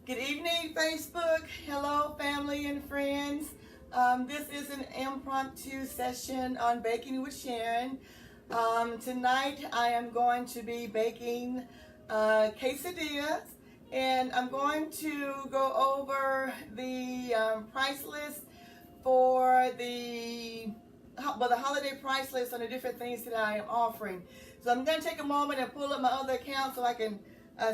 Good evening, Facebook. Hello, family and friends. This is an impromptu session on baking with Sharon. Tonight, I am going to be baking quesadillas, and I'm going to go over the price list for the holiday price list on the different things that I am offering. So I'm going to take a moment and pull up my other account so I can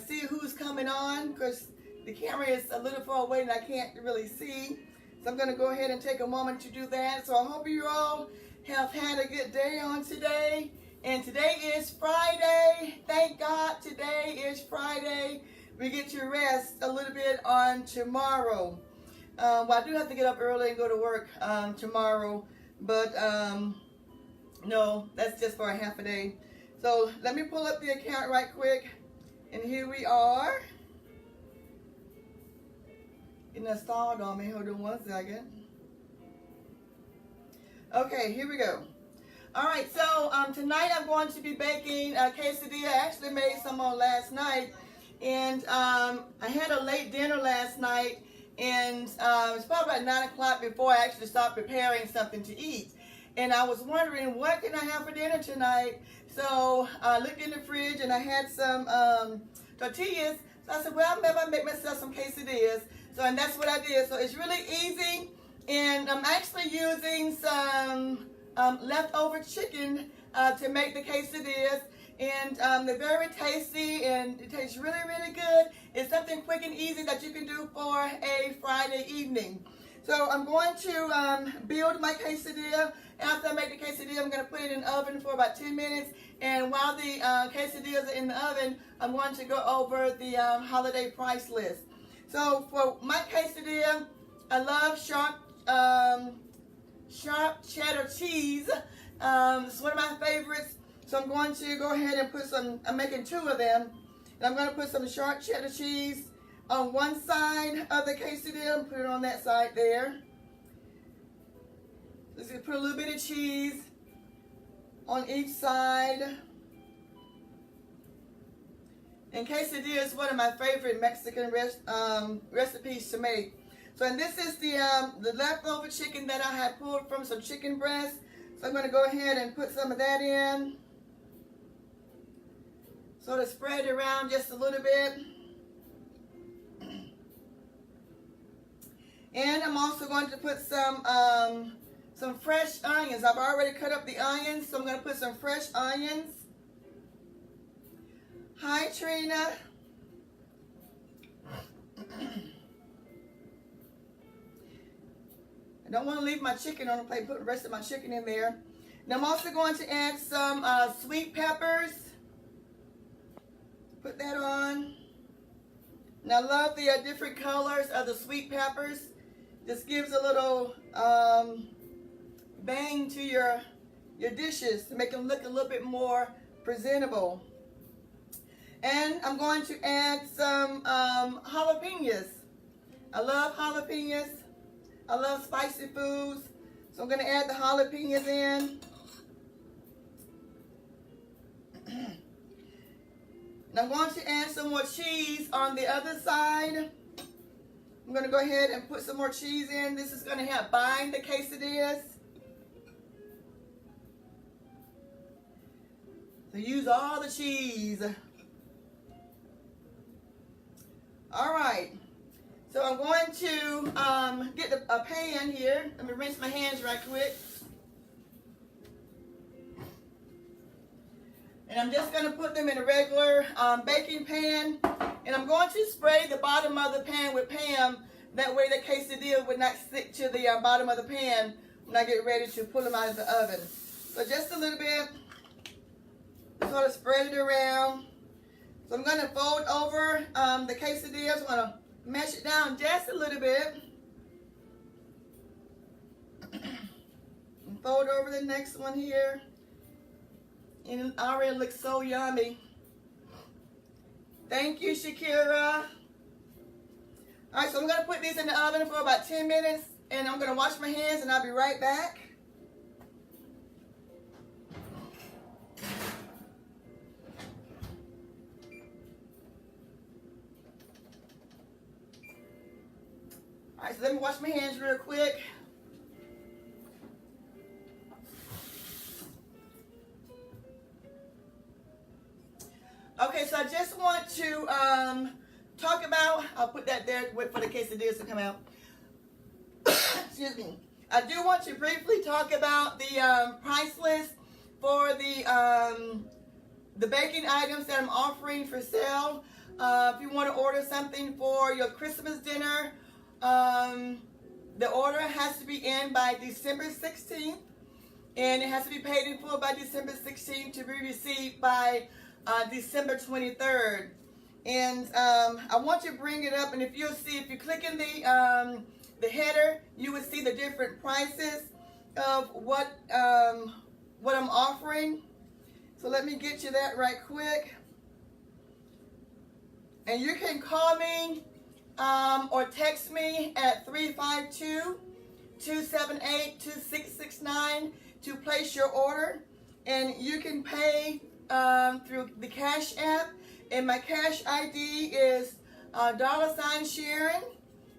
see who's coming on, because the camera is a little far away and I can't really see. So I'm going to go ahead and take a moment to do that. So I hope you all have had a good day on today. And today is Friday. Thank God today is Friday. We get to rest a little bit on tomorrow. Well, I do have to get up early and go to work tomorrow. But no, that's just for a half a day. So let me pull up the account right quick. And here we are. Getting installed on me. Hold on one second. Okay, here we go. All right, so tonight I'm going to be baking a quesadilla. I actually made some on last night. And I had a late dinner last night. And it was probably about 9 o'clock before I actually started preparing something to eat. And I was wondering, what can I have for dinner tonight? So I looked in the fridge and I had some tortillas. So I said, well, maybe I'll make myself some quesadillas. So, and that's what I did. So it's really easy. And I'm actually using some leftover chicken to make the quesadillas. And they're very tasty and it tastes really, really good. It's something quick and easy that you can do for a Friday evening. So I'm going to build my quesadilla. After I make the quesadilla, I'm going to put it in the oven for about 10 minutes. And while the quesadillas are in the oven, I'm going to go over the holiday price list. So for my quesadilla, I love sharp cheddar cheese. It's one of my favorites. So I'm going to go ahead and put some, I'm making 2 of them. And I'm going to put some sharp cheddar cheese on one side of the quesadilla and put it on that side there. Let's just put a little bit of cheese on each side. And quesadilla is one of my favorite Mexican recipes to make. So, and this is the leftover chicken that I had pulled from some chicken breast. So I'm going to go ahead and put some of that in. Sort of spread it around just a little bit. And I'm also going to put some fresh onions. I've already cut up the onions, so I'm going to put some fresh onions. Hi, Trina. I don't want to leave my chicken on the plate. Put the rest of my chicken in there. And I'm also going to add some sweet peppers. Put that on. And I love the different colors of the sweet peppers. This gives a little bang to your dishes to make them look a little bit more presentable. And I'm going to add some jalapenos. I love jalapenos. I love spicy foods. So I'm going to add the jalapenos in. And I'm going to add some more cheese on the other side. I'm going to go ahead and put some more cheese in. This is going to help bind the quesadillas. So use all the cheese. All right. So I'm going to get a pan here. Let me rinse my hands right quick. And I'm just going to put them in a regular baking pan. And I'm going to spray the bottom of the pan with Pam. That way the quesadilla would not stick to the bottom of the pan when I get ready to pull them out of the oven. So just a little bit. Sort of spread it around. So I'm going to fold over the quesadillas. I'm going to mash it down just a little bit. And fold over the next one here. And it already looks so yummy. Thank you, Shakira. All right, so I'm going to put these in the oven for about 10 minutes. And I'm going to wash my hands and I'll be right back. All right, so let me wash my hands real quick. Okay, so I just want to talk about, I'll put that there, wait for the quesadillas to come out. Excuse me. I do want to briefly talk about the price list for the baking items that I'm offering for sale. If you want to order something for your Christmas dinner, the order has to be in by December 16th, and it has to be paid in full by December 16th to be received by December 23rd. And I want to bring it up, and if you click in the header, you would see the different prices of what I'm offering. So let me get you that right quick. And you can call me or text me at 352-278-2669 to place your order. And you can pay through the Cash App. And my Cash ID is $Sharon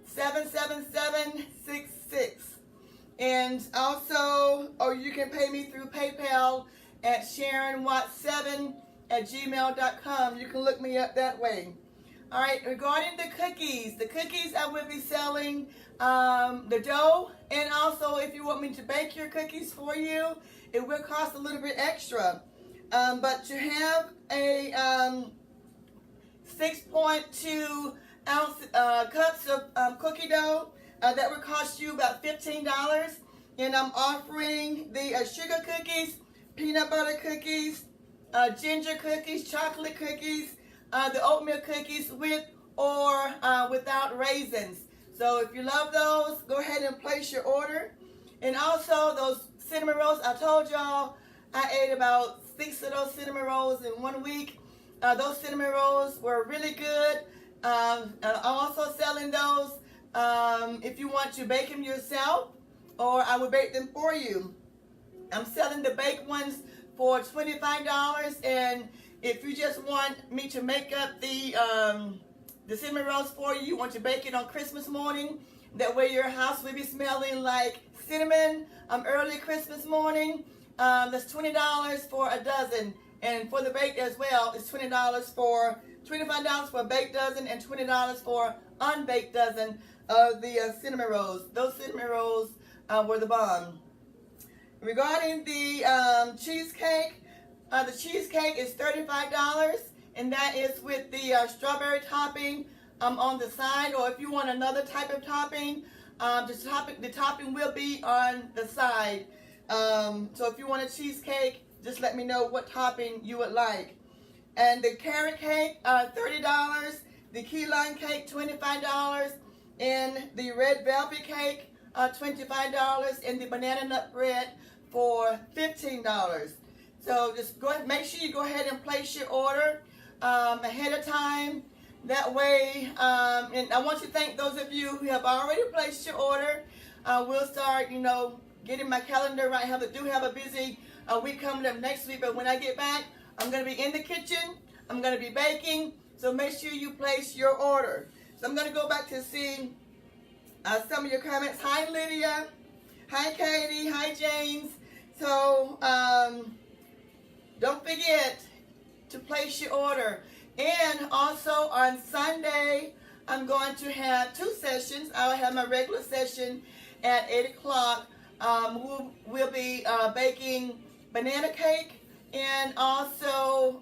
77766. And also, or you can pay me through PayPal at SharonWatt7@gmail.com. You can look me up that way. All right, regarding the cookies I will be selling the dough, and also if you want me to bake your cookies for you, it will cost a little bit extra. But to have a 6.2 ounce cups of cookie dough, that would cost you about $15. And I'm offering the sugar cookies, peanut butter cookies, ginger cookies, chocolate cookies, the oatmeal cookies with or without raisins. So if you love those, go ahead and place your order. And also those cinnamon rolls, I told y'all I ate about 6 of those cinnamon rolls in 1 week. Those cinnamon rolls were really good. I'm also selling those if you want to bake them yourself, or I will bake them for you. I'm selling the baked ones for $25, and if you just want me to make up the cinnamon rolls for you, you want to bake it on Christmas morning, that way your house will be smelling like cinnamon early Christmas morning, that's $20 for a dozen. And for the baked as well, it's $25 for a baked dozen and $20 for unbaked dozen of the cinnamon rolls. Those cinnamon rolls were the bomb. Regarding the cheesecake is $35, and that is with the strawberry topping on the side. Or if you want another type of topping, the topping will be on the side. So if you want a cheesecake, just let me know what topping you would like. And the carrot cake, $30. The key lime cake, $25. And the red velvet cake, $25. And the banana nut bread for $15. So just go ahead, make sure you go ahead and place your order ahead of time. That way, and I want to thank those of you who have already placed your order. We'll start, getting my calendar right. I do have a busy week coming up next week, but when I get back, I'm going to be in the kitchen. I'm going to be baking, so make sure you place your order. So I'm going to go back to see some of your comments. Hi, Lydia. Hi, Katie. Hi, James. So don't forget to place your order. And also on Sunday, I'm going to have 2 sessions. I'll have my regular session at 8 o'clock. We'll be baking banana cake and also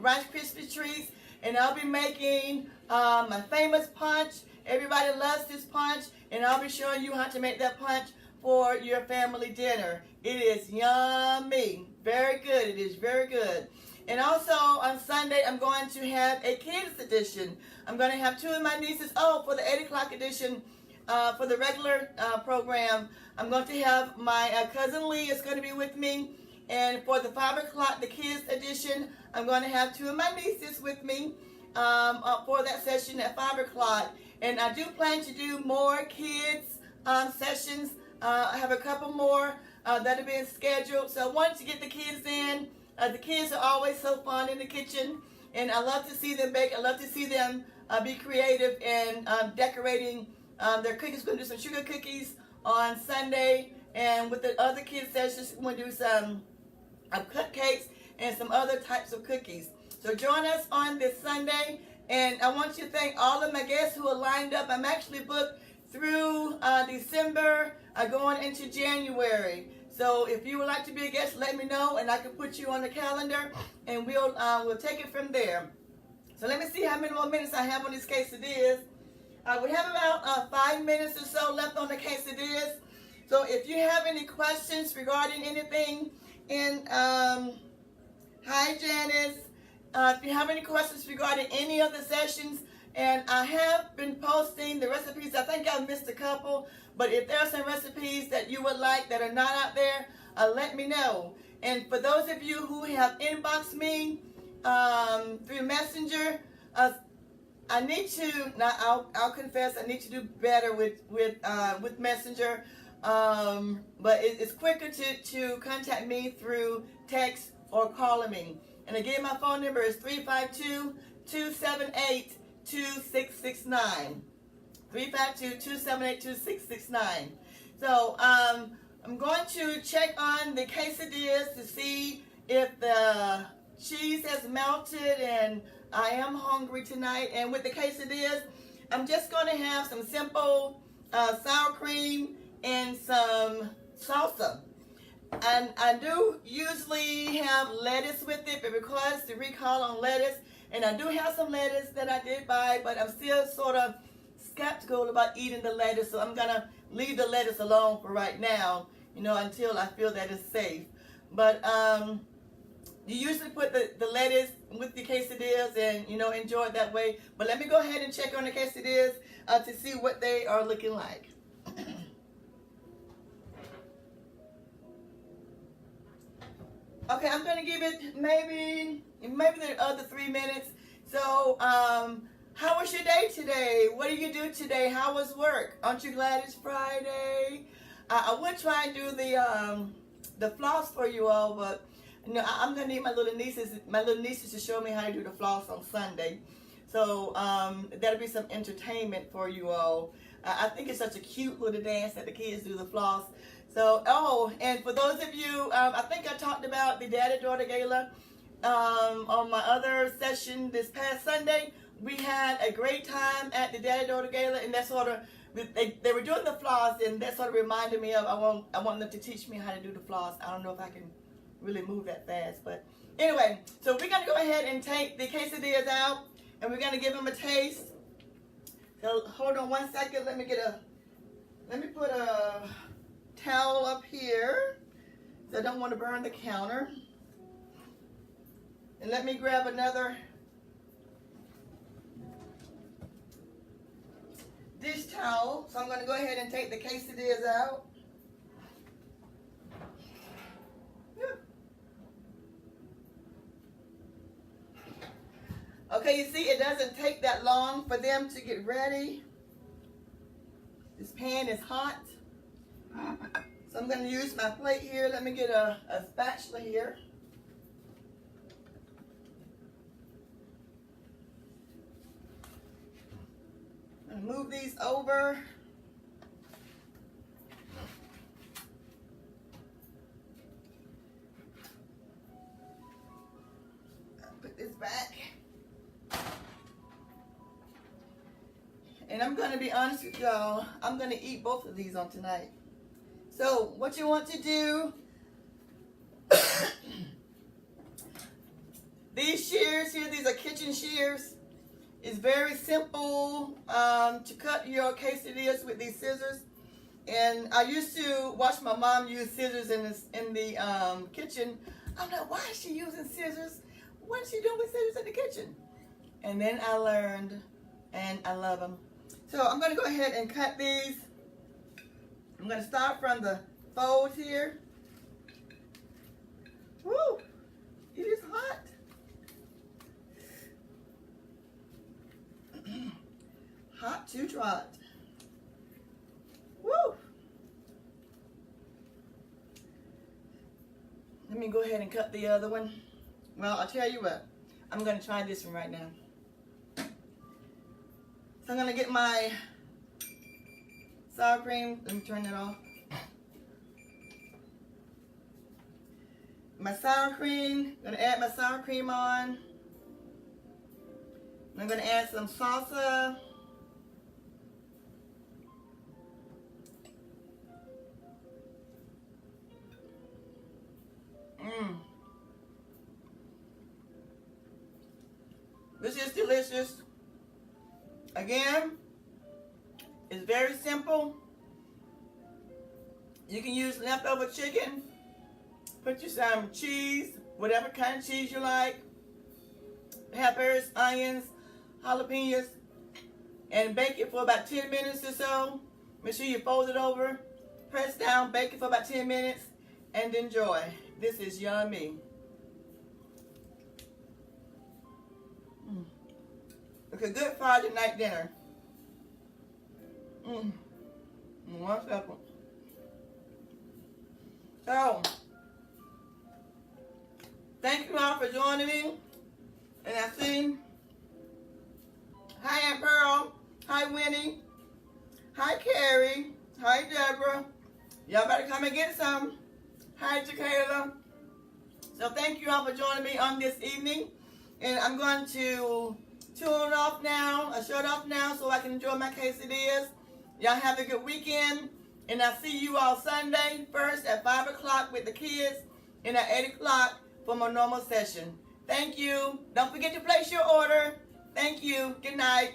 Rice Krispie treats. And I'll be making my famous punch. Everybody loves this punch. And I'll be showing you how to make that punch for your family dinner. It is yummy. Very good. It is very good. And also on Sunday, I'm going to have a kids edition. I'm going to have 2 of my nieces. Oh, for the 8 o'clock edition, for the regular program, I'm going to have my cousin Lee is going to be with me. And for the 5 o'clock, the kids edition, I'm going to have 2 of my nieces with me for that session at 5 o'clock. And I do plan to do more kids sessions. I have a couple more that are being scheduled. So I wanted to get the kids in. The kids are always so fun in the kitchen, and I love to see them bake. I love to see them be creative and decorating Their cookies, going to do some sugar cookies on Sunday. And with the other kids' sessions, we're going to do some cupcakes and some other types of cookies. So join us on this Sunday. And I want you to thank all of my guests who are lined up. I'm actually booked through December, going into January. So if you would like to be a guest, let me know, and I can put you on the calendar, and we'll take it from there. So let me see how many more minutes I have on these quesadillas. We have about 5 minutes or so left on the quesadillas. So if you have any questions regarding anything in hi Janice, if you have any questions regarding any of the sessions, and I have been posting the recipes. I think I've missed a couple, but if there are some recipes that you would like that are not out there, let me know. And for those of you who have inboxed me through Messenger, I need to, now I'll confess, I need to do better with Messenger, but it's quicker to contact me through text or calling me. And again, my phone number is 352-278-2669. 352-278-2669. So I'm going to check on the quesadillas to see if the cheese has melted, and I am hungry tonight. And with the quesadillas, I'm just going to have some simple sour cream and some salsa. And I do usually have lettuce with it, but because the recall on lettuce, and I do have some lettuce that I did buy, but I'm still sort of skeptical about eating the lettuce, so I'm gonna leave the lettuce alone for right now, until I feel that it's safe. But you usually put the lettuce with the quesadillas and enjoy it that way. But let me go ahead and check on the quesadillas to see what they are looking like. Okay, I'm gonna give it maybe the other 3 minutes. So, how was your day today? What did you do today? How was work? Aren't you glad it's Friday? I would try and do the floss for you all, but I'm gonna need my little nieces to show me how to do the floss on Sunday. So that'll be some entertainment for you all. I think it's such a cute little dance that the kids do, the floss. So, and for those of you, I think I talked about the Daddy-Daughter Gala on my other session this past Sunday. We had a great time at the Daddy-Daughter Gala, and that sort of, they were doing the floss, and that sort of reminded me of, I want them to teach me how to do the floss. I don't know if I can really move that fast, but anyway, so we're going to go ahead and take the quesadillas out, and we're going to give them a taste. So hold on 1 second. Let me put a towel up here. I don't want to burn the counter. And let me grab another dish towel. So I'm going to go ahead and take the quesadillas out. Okay, you see, it doesn't take that long for them to get ready. This pan is hot. So I'm going to use my plate here. Let me get a spatula here. I'm going to move these over. Put this back. And I'm going to be honest with y'all, I'm going to eat both of these on tonight. So what you want to do, these shears here, these are kitchen shears. It's very simple to cut your quesadillas with these scissors. And I used to watch my mom use scissors in the kitchen. I'm like, why is she using scissors? What is she doing with scissors in the kitchen? And then I learned, and I love them. So I'm going to go ahead and cut these. I'm going to start from the folds here. Woo! It is hot. Hot to trot. Woo! Let me go ahead and cut the other one. Well, I'll tell you what. I'm going to try this one right now. So I'm going to get my sour cream. Let me turn that off. My sour cream. I'm gonna add my sour cream on. I'm gonna add some salsa. This is delicious. Again, it's very simple. You can use leftover chicken. Put you some cheese, whatever kind of cheese you like. Peppers, onions, jalapenos, and bake it for about 10 minutes or so. Make sure you fold it over, press down, bake it for about 10 minutes, and enjoy. This is yummy. It's a good Friday night dinner. 1 second. So, thank you all for joining me. And I see, hi Aunt Pearl, hi Winnie, hi Carrie, hi Deborah. Y'all better come and get some. Hi Jaquela. So thank you all for joining me on this evening. And I'm going to tune off now, shut off now so I can enjoy my quesadillas. Y'all have a good weekend. And I'll see you all Sunday, first at 5 o'clock with the kids, and at 8 o'clock for my normal session. Thank you. Don't forget to place your order. Thank you. Good night.